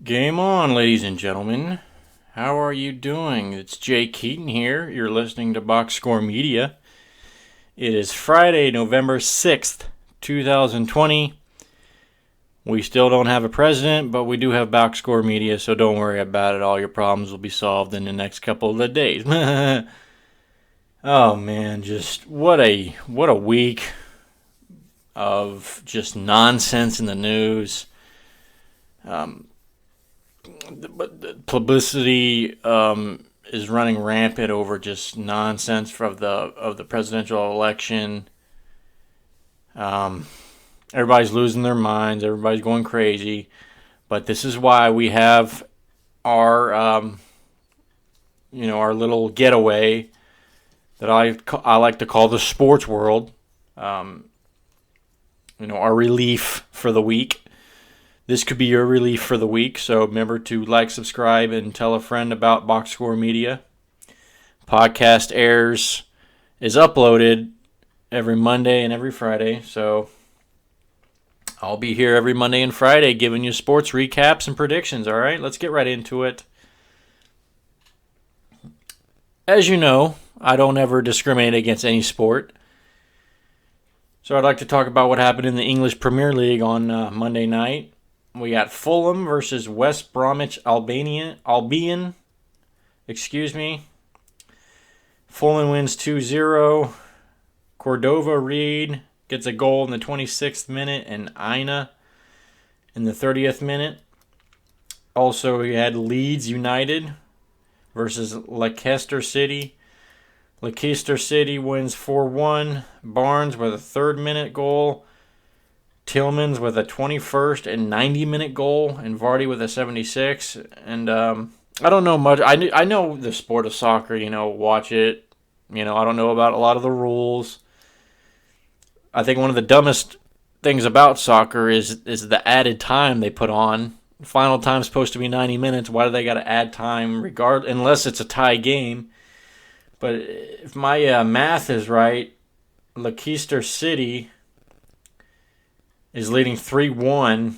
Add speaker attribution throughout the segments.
Speaker 1: Game on, ladies and gentlemen. How are you doing? It's Jay Keaton here. You're listening to Box Score Media. It is Friday, November 6th, 2020. We still don't have a president, but we do have Box Score Media, so don't worry about it. All your problems will be solved in the next couple of days. Oh man, just what a week of just nonsense in the news. But the publicity is running rampant over just nonsense of the presidential election. Everybody's losing their minds. Everybody's going crazy. But this is why we have our our little getaway that I like to call the sports world. Our relief for the week. This could be your relief for the week, so remember to like, subscribe, and tell a friend about Box Score Media. Podcast is uploaded every Monday and every Friday, so I'll be here every Monday and Friday giving you sports recaps and predictions, all right? Let's get right into it. As you know, I don't ever discriminate against any sport. So I'd like to talk about what happened in the English Premier League on Monday night. We got Fulham versus West Bromwich Albion. Fulham wins 2-0. Cordova Reed gets a goal in the 26th minute and Ina in the 30th minute. Also, we had Leeds United versus Leicester City. Leicester City wins 4-1. Barnes with a third-minute goal. Tillmans with a 21st and 90-minute goal, and Vardy with a 76. And I don't know much. I know the sport of soccer. Watch it. I don't know about a lot of the rules. I think one of the dumbest things about soccer is the added time they put on. Final time's supposed to be 90 minutes. Why do they got to add time unless it's a tie game? But if my math is right, Leicester City is leading 3-1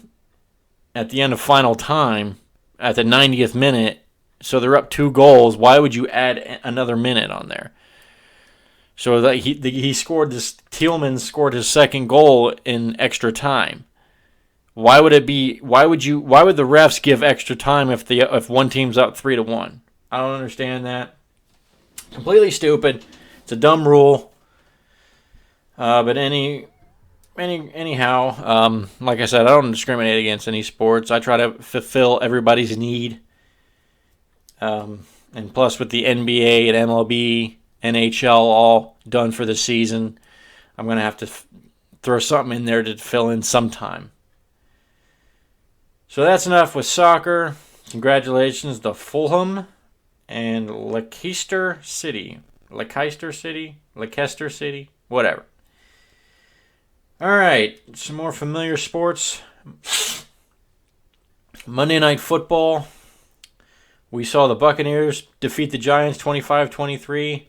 Speaker 1: at the end of final time at the 90th minute. So they're up 2 goals. Why would you add another minute on there? So that he scored this. Tillman scored his second goal in extra time. Why would the refs give extra time if one team's up 3-1? I don't understand that. Completely stupid. It's a dumb rule. But anyhow, like I said, I don't discriminate against any sports. I try to fulfill everybody's need. And plus, with the NBA and MLB, NHL all done for the season, I'm going to have to throw something in there to fill in some time. So that's enough with soccer. Congratulations to Fulham and Leicester City. Whatever. All right, some more familiar sports. Monday Night Football. We saw the Buccaneers defeat the Giants 25-23.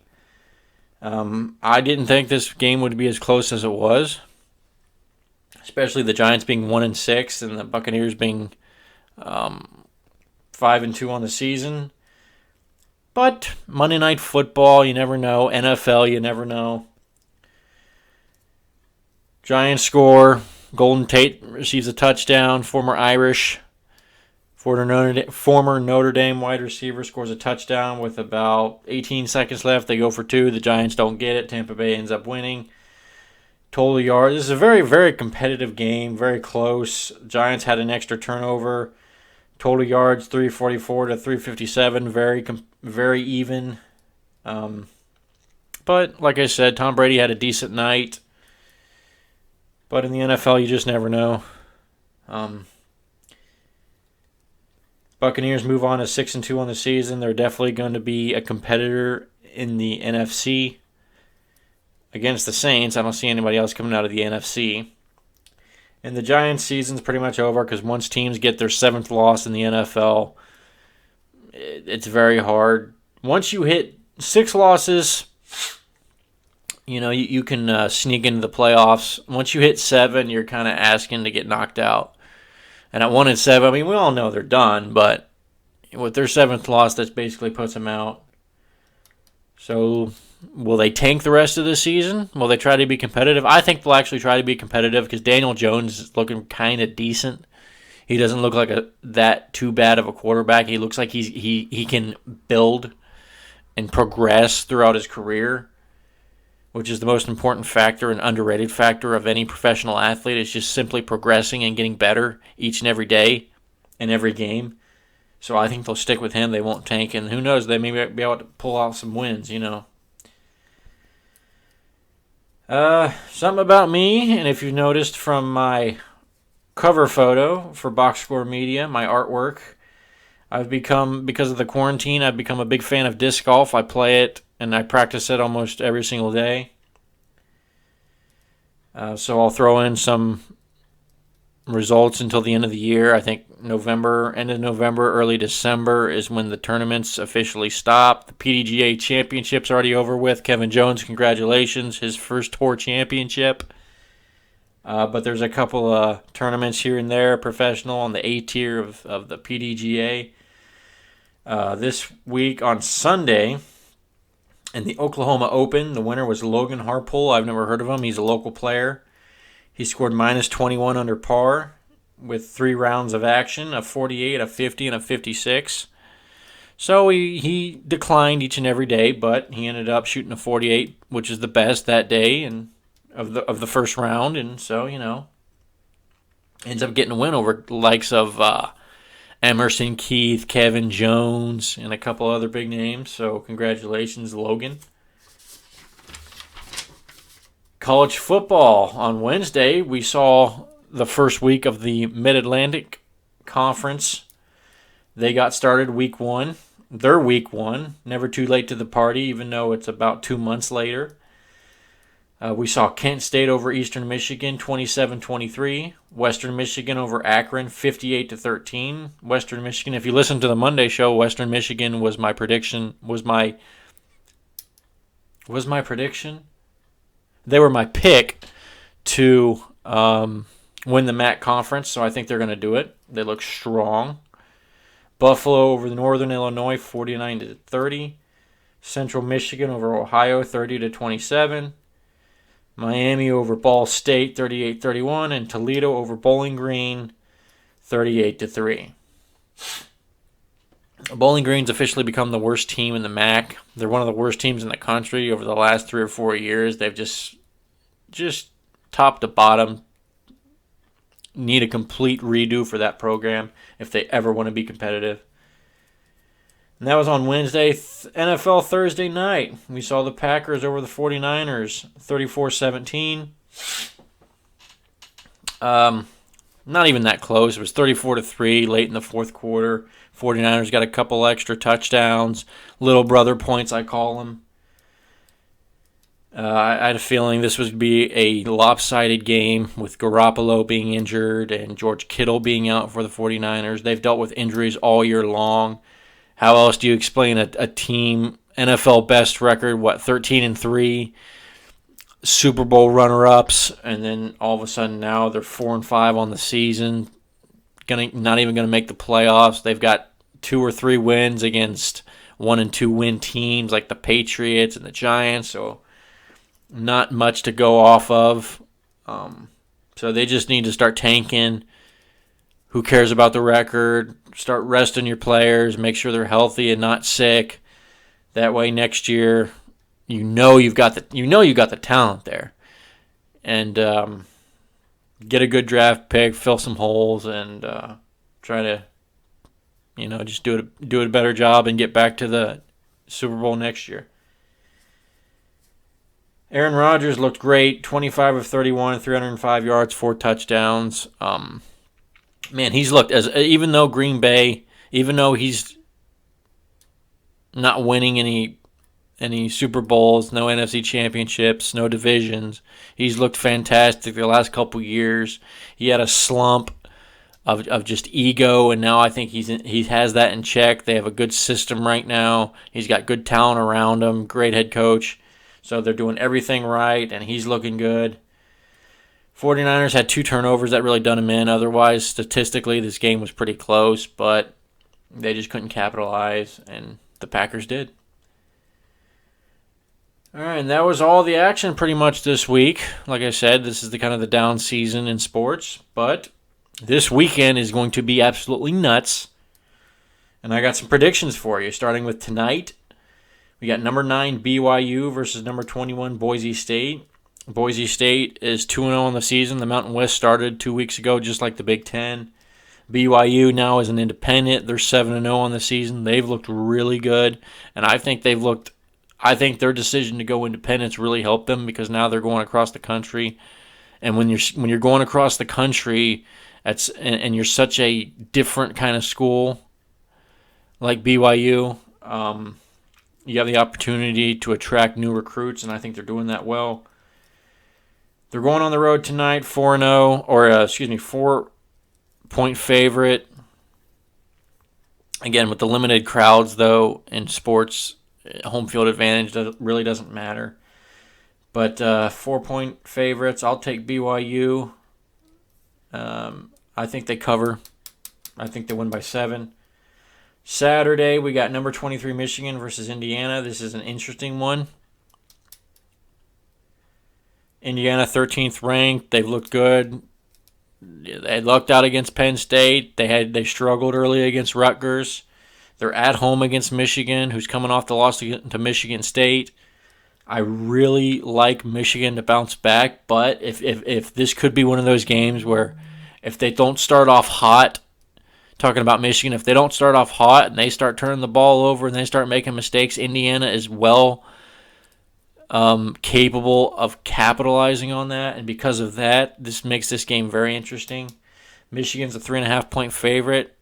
Speaker 1: I didn't think this game would be as close as it was, especially the Giants being 1-6 and the Buccaneers being 5-2 on the season. But Monday Night Football, you never know. NFL, you never know. Giants score. Golden Tate receives a touchdown. Former Notre Dame wide receiver scores a touchdown with about 18 seconds left. They go for 2. The Giants don't get it. Tampa Bay ends up winning. Total yards. This is a very, very competitive game. Very close. Giants had an extra turnover. Total yards 344 to 357. Very even. But like I said, Tom Brady had a decent night. But in the NFL, you just never know. Buccaneers move on to 6-2 on the season. They're definitely going to be a competitor in the NFC against the Saints. I don't see anybody else coming out of the NFC. And the Giants' season's pretty much over because once teams get their 7th loss in the NFL, it's very hard. Once you hit 6 losses, you can sneak into the playoffs. Once you hit 7, you're kind of asking to get knocked out. And at 1-7, I mean, we all know they're done, but with their 7th loss, that basically puts them out. So will they tank the rest of the season? Will they try to be competitive? I think they'll actually try to be competitive because Daniel Jones is looking kind of decent. He doesn't look like that too bad of a quarterback. He looks like he can build and progress throughout his career, which is the most important factor and underrated factor of any professional athlete. Is just simply progressing and getting better each and every day in every game. So I think they'll stick with him. They won't tank, and who knows? They may be able to pull out some wins. Something about me, and if you've noticed from my cover photo for Box Score Media, my artwork, because of the quarantine, I've become a big fan of disc golf. I play it, and I practice it almost every single day. So I'll throw in some results until the end of the year. I think end of November, early December is when the tournaments officially stop. The PDGA Championship's already over with. Kevin Jones, congratulations, his first tour championship. But there's a couple of tournaments here and there, professional on the A tier of the PDGA. This week on Sunday, in the Oklahoma Open, the winner was Logan Harpole. I've never heard of him. He's a local player. He scored -21 under par with 3 rounds of action, a 48, a 50, and a 56. So he declined each and every day, but he ended up shooting a 48, which is the best that day and of the first round, and so ends up getting a win over the likes of Emerson Keith, Kevin Jones, and a couple other big names. So congratulations, Logan. College football on Wednesday, we saw the first week of the Mid-Atlantic Conference. They got started week 1. Their week 1, never too late to the party, even though it's about 2 months later. We saw Kent State over Eastern Michigan, 27-23. Western Michigan over Akron, 58-13. Western Michigan, if you listen to the Monday show, Western Michigan was my prediction. They were my pick to win the MAC conference, so I think they're going to do it. They look strong. Buffalo over Northern Illinois, 49-30. Central Michigan over Ohio, 30-27. Miami over Ball State, 38-31. And Toledo over Bowling Green, 38-3. Bowling Green's officially become the worst team in the MAC. They're one of the worst teams in the country over the last 3 or 4 years. They've just top to bottom need a complete redo for that program if they ever want to be competitive. And that was on Wednesday. NFL Thursday night, we saw the Packers over the 49ers, 34-17. Not even that close. It was 34-3 late in the fourth quarter. 49ers got a couple extra touchdowns. Little brother points, I call them. I had a feeling this would be a lopsided game with Garoppolo being injured and George Kittle being out for the 49ers. They've dealt with injuries all year long. How else do you explain a team, NFL best record, 13-3, Super Bowl runner-ups, and then all of a sudden now they're 4-5 on the season, not even going to make the playoffs. They've got 2 or 3 wins against 1 and 2 win teams like the Patriots and the Giants, so not much to go off of. So they just need to start tanking. Who cares about the record? Start resting your players. Make sure they're healthy and not sick. That way next year, you got the talent there, and get a good draft pick, fill some holes, and try to just do a better job and get back to the Super Bowl next year. Aaron Rodgers looked great, 25 of 31, 305 yards, 4 touchdowns. Man, he's looked even though Green Bay, even though he's not winning any Super Bowls, no NFC championships, no divisions, he's looked fantastic the last couple years. He had a slump of just ego, and now I think he has that in check. They have a good system right now. He's got good talent around him, great head coach. So they're doing everything right, and he's looking good. 49ers had 2 turnovers that really done them in. Otherwise, statistically, this game was pretty close, but they just couldn't capitalize, and the Packers did. All right, and that was all the action pretty much this week. Like I said, this is the kind of the down season in sports, but this weekend is going to be absolutely nuts. And I got some predictions for you, starting with tonight. We got number 9 BYU versus number 21 Boise State. Boise State is 2-0 on the season. The Mountain West started 2 weeks ago, just like the Big Ten. BYU now is an independent. They're 7-0 on the season. They've looked really good, and I think their decision to go independence really helped them because now they're going across the country. And when you're going across the country, and you're such a different kind of school like BYU, you have the opportunity to attract new recruits, and I think they're doing that well. They're going on the road tonight, 4-0, 4-point favorite. Again, with the limited crowds, though, in sports, home field advantage really doesn't matter. But 4-point favorites, I'll take BYU. I think they cover. I think they win by 7. Saturday, we got number 23 Michigan versus Indiana. This is an interesting one. Indiana 13th ranked. They've looked good. They lucked out against Penn State. They struggled early against Rutgers. They're at home against Michigan, who's coming off the loss to Michigan State. I really like Michigan to bounce back, but if this could be one of those games where if they don't start off hot, talking about Michigan, if they don't start off hot and they start turning the ball over and they start making mistakes, Indiana is well capable of capitalizing on that, and because of that, this makes this game very interesting. Michigan's a 3.5-point favorite.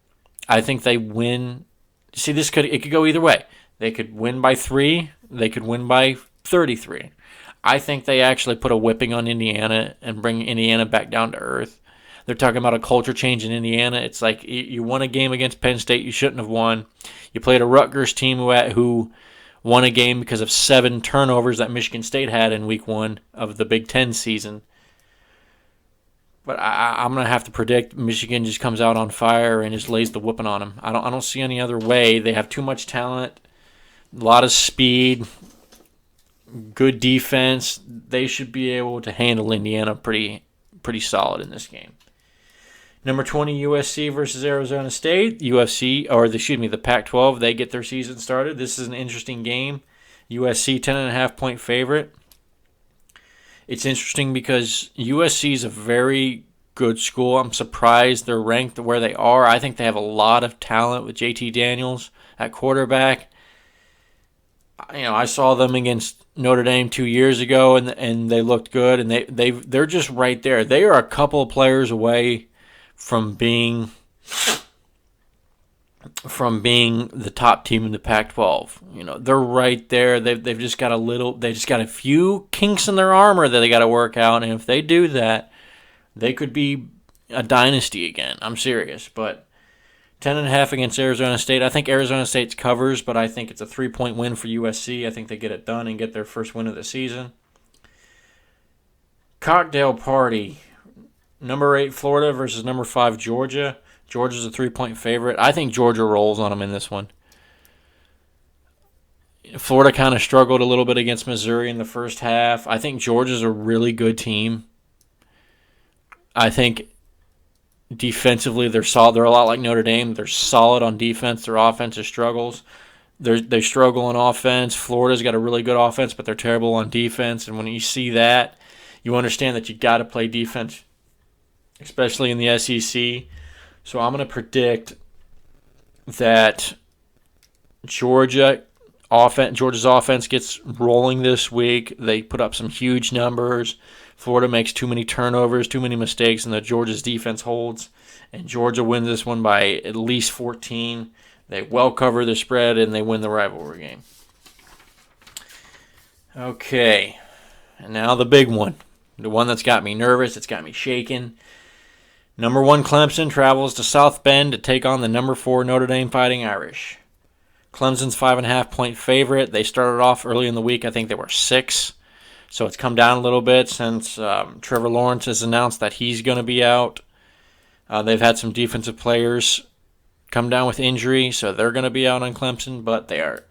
Speaker 1: I think they win. See, it could go either way. They could win by 3. They could win by 33. I think they actually put a whipping on Indiana and bring Indiana back down to earth. They're talking about a culture change in Indiana. It's like you won a game against Penn State you shouldn't have won. You played a Rutgers team who won a game because of 7 turnovers that Michigan State had in week 1 of the Big Ten season. But I'm going to have to predict Michigan just comes out on fire and just lays the whooping on them. I don't see any other way. They have too much talent, a lot of speed, good defense. They should be able to handle Indiana pretty solid in this game. Number 20 USC versus Arizona State. The Pac-12, they get their season started. This is an interesting game. USC 10.5-point favorite. It's interesting because USC is a very good school. I'm surprised they're ranked where they are. I think they have a lot of talent with JT Daniels at quarterback. I saw them against Notre Dame 2 years ago, and they looked good, and they're just right there. They are a couple of players away from being the top team in the Pac-12. They're right there. They've just got a few kinks in their armor that they got to work out, and if they do that, they could be a dynasty again. I'm serious, but 10.5 against Arizona State. I think Arizona State covers, but I think it's a 3-point win for USC. I think they get it done and get their first win of the season. Cocktail party. Number 8 Florida versus number 5 Georgia. Georgia's a 3-point favorite. I think Georgia rolls on them in this one. Florida kind of struggled a little bit against Missouri in the first half. I think Georgia's a really good team. I think defensively they're solid. They're a lot like Notre Dame. They're solid on defense. Their offense struggles. They struggle on offense. Florida's got a really good offense, but they're terrible on defense. And when you see that, you understand that you got to play defense, especially in the SEC. So I'm going to predict that Georgia's offense gets rolling this week. They put up some huge numbers. Florida makes too many turnovers, too many mistakes, and the Georgia's defense holds. And Georgia wins this one by at least 14. They well cover the spread, and they win the rivalry game. Okay, and now the big one. The one that's got me nervous, it's got me shaking. Number 1 Clemson travels to South Bend to take on the number 4 Notre Dame Fighting Irish. Clemson's 5.5-point favorite. They started off early in the week. I think they were 6. So it's come down a little bit since Trevor Lawrence has announced that he's going to be out. They've had some defensive players come down with injury, so they're going to be out on Clemson. But the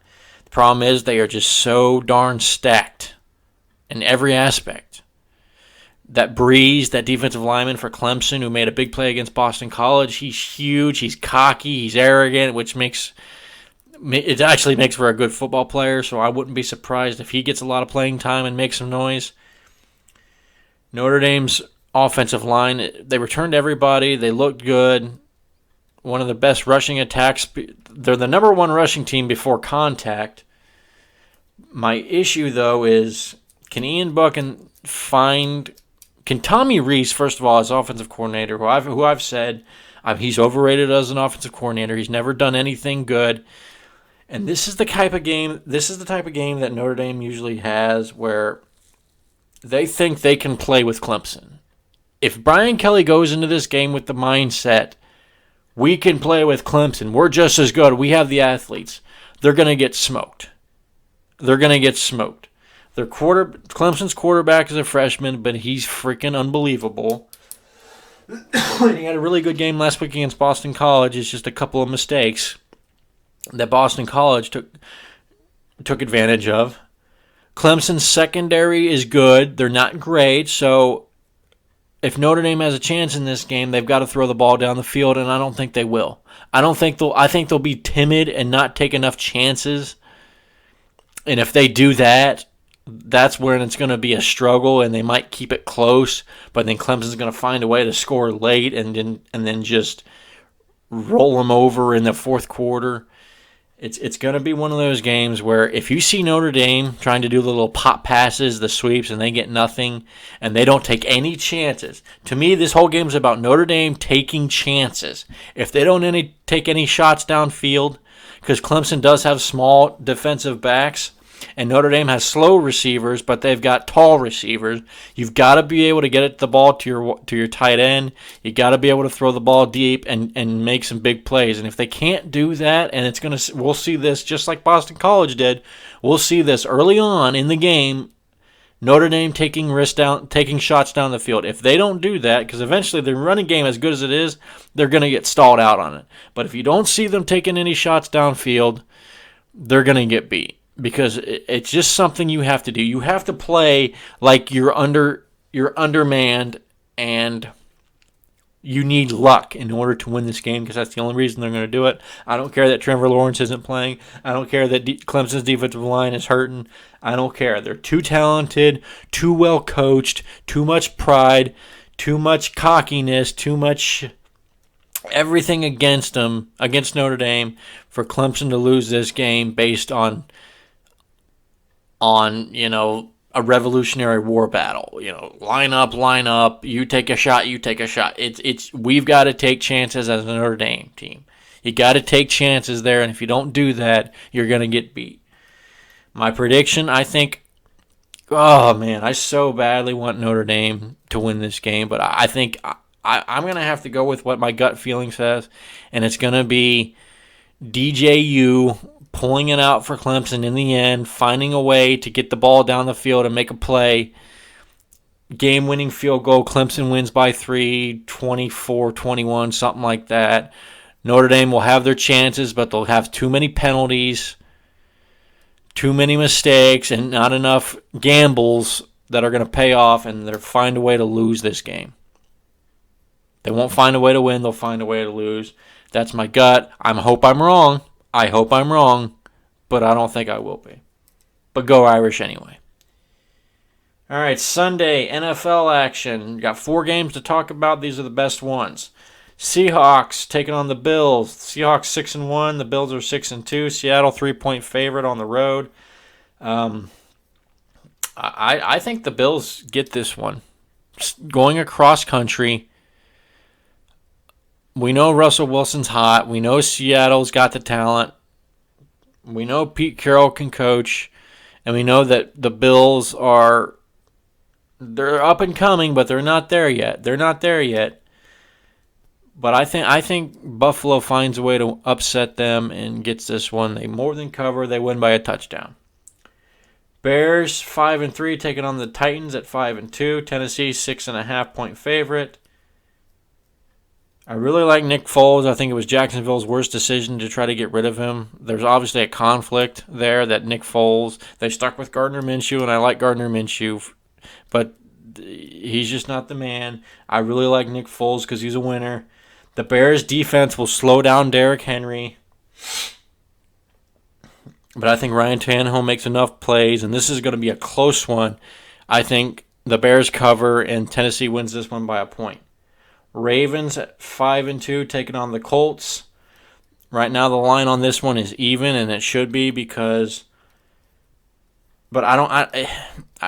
Speaker 1: problem is they are just so darn stacked in every aspect. That Breeze, that defensive lineman for Clemson who made a big play against Boston College, he's huge, he's cocky, he's arrogant, which actually makes for a good football player, so I wouldn't be surprised if he gets a lot of playing time and makes some noise. Notre Dame's offensive line, they returned everybody, they looked good. One of the best rushing attacks. They're the number one rushing team before contact. My issue, though, is can Ian Bucken can Tommy Rees, first of all, as offensive coordinator, who I've said he's overrated as an offensive coordinator. He's never done anything good. And this is the type of game that Notre Dame usually has where they think they can play with Clemson. If Brian Kelly goes into this game with the mindset, we can play with Clemson, we're just as good, we have the athletes, they're going to get smoked. Clemson's quarterback is a freshman, but he's freaking unbelievable. He had a really good game last week against Boston College. It's just a couple of mistakes that Boston College took advantage of. Clemson's secondary is good. They're not great, so if Notre Dame has a chance in this game, they've got to throw the ball down the field, and I don't think they will. I think they'll be timid and not take enough chances. And if they do that, that's when it's going to be a struggle, and they might keep it close, but then Clemson's going to find a way to score late and then just roll them over in the fourth quarter. It's going to be one of those games where if you see Notre Dame trying to do the little pop passes, the sweeps, and they get nothing, and they don't take any chances. To me, this whole game is about Notre Dame taking chances. If they don't take any shots downfield, because Clemson does have small defensive backs, and Notre Dame has slow receivers, but they've got tall receivers. You've got to be able to get the ball to your tight end. You got to be able to throw the ball deep and make some big plays. And if they can't do that, and we'll see this just like Boston College did. We'll see this early on in the game. Notre Dame taking shots down the field. If they don't do that, because eventually the running game, as good as it is, they're going to get stalled out on it. But if you don't see them taking any shots downfield, they're going to get beat. Because it's just something you have to do. You have to play like you're undermanned, and you need luck in order to win this game, because that's the only reason they're going to do it. I don't care that Trevor Lawrence isn't playing. I don't care that Clemson's defensive line is hurting. I don't care. They're too talented, too well coached, too much pride, too much cockiness, too much everything against them, against Notre Dame, for Clemson to lose this game based on a Revolutionary War battle. Line up, you take a shot. We've got to take chances as a Notre Dame team. You got to take chances there, and if you don't do that, you're going to get beat. My prediction, I think, I so badly want Notre Dame to win this game, but I think I'm going to have to go with what my gut feeling says, and it's going to be DJU pulling it out for Clemson in the end, finding a way to get the ball down the field and make a play. Game-winning field goal. Clemson wins by 3, 24-21, something like that. Notre Dame will have their chances, but they'll have too many penalties, too many mistakes, and not enough gambles that are going to pay off, and they'll find a way to lose this game. They won't find a way to win. They'll find a way to lose. That's my gut. I hope I'm wrong. But I don't think I will be. But go Irish anyway. All right, Sunday, NFL action. We got 4 games to talk about. These are the best ones. Seahawks taking on the Bills. Seahawks 6-1. The Bills are 6-2. Seattle 3-point favorite on the road. I think the Bills get this one. Going across country. We know Russell Wilson's hot. We know Seattle's got the talent. We know Pete Carroll can coach. And we know that the Bills they're up and coming, but they're not there yet. But I think Buffalo finds a way to upset them and gets this one. They more than cover. They win by a touchdown. Bears 5-3 taking on the Titans at 5-2. Tennessee 6.5-point favorite. I really like Nick Foles. I think it was Jacksonville's worst decision to try to get rid of him. There's obviously a conflict there that Nick Foles, they stuck with Gardner Minshew, and I like Gardner Minshew, but he's just not the man. I really like Nick Foles because he's a winner. The Bears' defense will slow down Derrick Henry, but I think Ryan Tannehill makes enough plays, and this is going to be a close one. I think the Bears cover, and Tennessee wins this one by a point. Ravens at 5-2 taking on the Colts. Right now the line on this one is even, and it should be because. But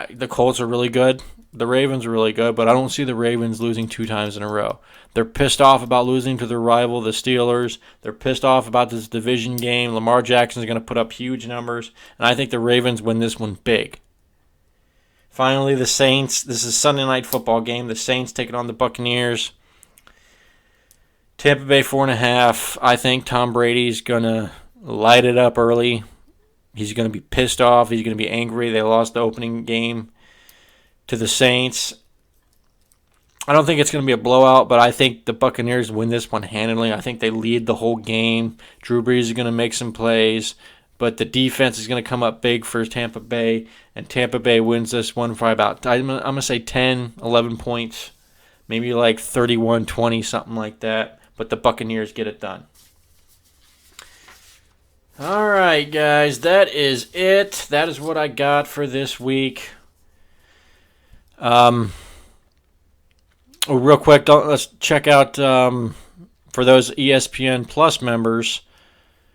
Speaker 1: the Colts are really good. The Ravens are really good, but I don't see the Ravens losing 2 times in a row. They're pissed off about losing to their rival, the Steelers. They're pissed off about this division game. Lamar Jackson is going to put up huge numbers, and I think the Ravens win this one big. Finally, the Saints. This is a Sunday night football game. The Saints taking on the Buccaneers. Tampa Bay 4.5. I think Tom Brady's going to light it up early. He's going to be pissed off. He's going to be angry. They lost the opening game to the Saints. I don't think it's going to be a blowout, but I think the Buccaneers win this one handily. I think they lead the whole game. Drew Brees is going to make some plays, but the defense is going to come up big for Tampa Bay, and Tampa Bay wins this one by about, I'm going to say 10, 11 points, maybe like 31-20, something like that. But the Buccaneers get it done. All right, guys, that is it. That is what I got for this week. Real quick, let's check out for those ESPN Plus members,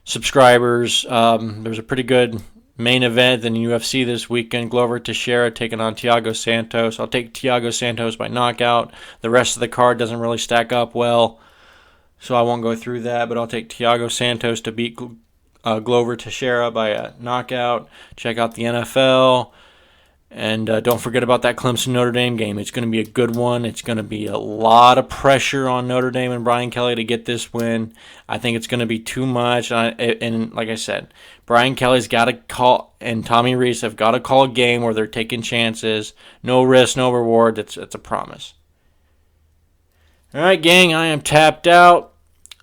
Speaker 1: subscribers. There's a pretty good main event in UFC this weekend. Glover Teixeira taking on Thiago Santos. I'll take Thiago Santos by knockout. The rest of the card doesn't really stack up well, so I won't go through that, but I'll take Thiago Santos to beat Glover Teixeira by a knockout. Check out the NFL. And don't forget about that Clemson-Notre Dame game. It's going to be a good one. It's going to be a lot of pressure on Notre Dame and Brian Kelly to get this win. I think it's going to be too much. And like I said, Brian Kelly's got to call, and Tommy Rees have got to call a game where they're taking chances. No risk, no reward. It's a promise. All right, gang, I am tapped out.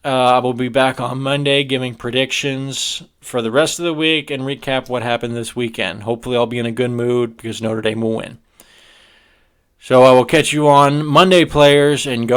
Speaker 1: I will be back on Monday giving predictions for the rest of the week and recap what happened this weekend. Hopefully I'll be in a good mood because Notre Dame will win. So I will catch you on Monday, players, and go.